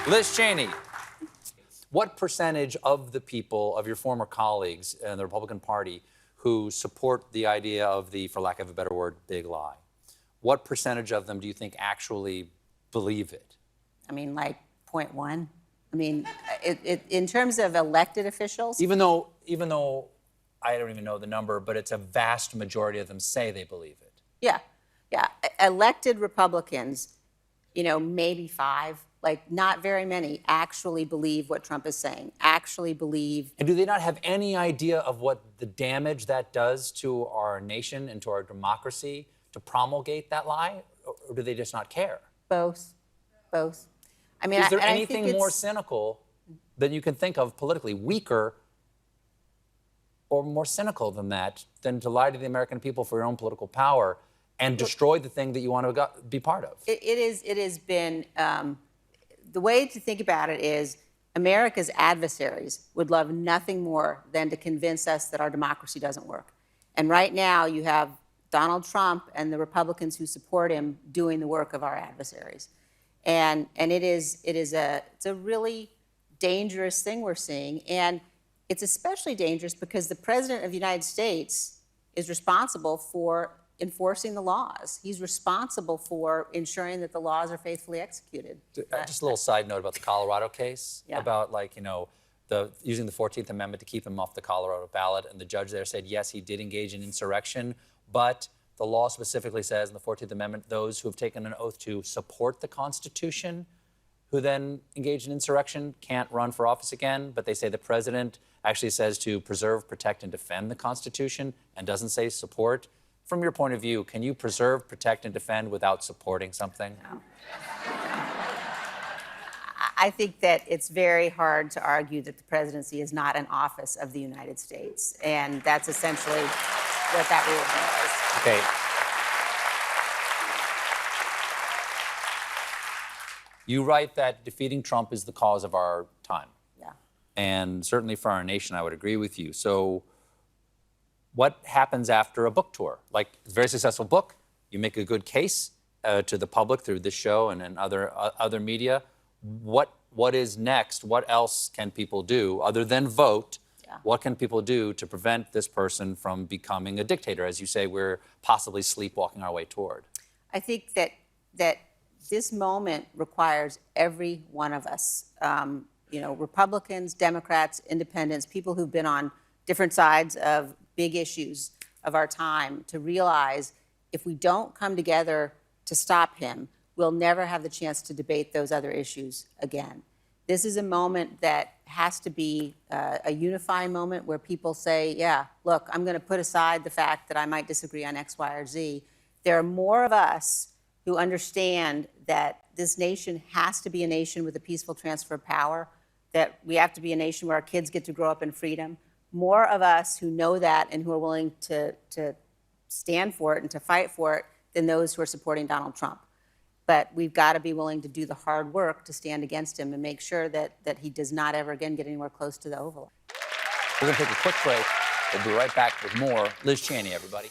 Liz Cheney, what percentage of the people, of your former colleagues in the Republican Party who support the idea of the, for lack of a better word, big lie, what percentage of them do you think actually believe it? I mean, like 0.1. I mean, in terms of elected officials. Even though I don't even know the number, but it's a vast majority of them say they believe it. Yeah, yeah. Elected Republicans, you know, maybe 5, like not very many actually believe what Trump is saying, actually believe. And do they not have any idea of what the damage that does to our nation and to our democracy to promulgate that lie? Or do they just not care? Both. I mean, is there anything more cynical than you can think of politically, weaker or more cynical than that, than to lie to the American people for your own political power and destroy the thing that you want to be part of? It has been, the way to think about it is America's adversaries would love nothing more than to convince us that our democracy doesn't work. And right now you have Donald Trump and the Republicans who support him doing the work of our adversaries. And it's a really dangerous thing we're seeing. And it's especially dangerous because the President of the United States is responsible for enforcing the laws. He's responsible for ensuring that the laws are faithfully executed. Just a little side note about the Colorado case, yeah. about using the 14th Amendment to keep him off the Colorado ballot. And the judge there said, yes, he did engage in insurrection, but the law specifically says in the 14th Amendment, those who have taken an oath to support the Constitution, who then engage in insurrection, can't run for office again. But they say the president actually says to preserve, protect, and defend the Constitution and doesn't say support. From your point of view, can you preserve, protect, and defend without supporting something? No. I think that it's very hard to argue that the presidency is not an office of the United States. And that's essentially what that ruling is. Okay. You write that defeating Trump is the cause of our time. Yeah. And certainly for our nation, I would agree with you. So what happens after a book tour? Like, it's a very successful book. You make a good case to the public through this show and other media. What is next? What else can people do other than vote? Yeah. What can people do to prevent this person from becoming a dictator? As you say, we're possibly sleepwalking our way toward. I think that this moment requires every one of us, you know, Republicans, Democrats, independents, people who've been on different sides of big issues of our time, to realize if we don't come together to stop him, we'll never have the chance to debate those other issues again. This is a moment that has to be a unifying moment where people say, yeah, look, I'm going to put aside the fact that I might disagree on X, Y, or Z. There are more of us who understand that this nation has to be a nation with a peaceful transfer of power, that we have to be a nation where our kids get to grow up in freedom. More of us who know that and who are willing to stand for it and to fight for it than those who are supporting Donald Trump. But we've got to be willing to do the hard work to stand against him and make sure that he does not ever again get anywhere close to the Oval. We're going to take a quick break. We'll be right back with more Liz Cheney, everybody.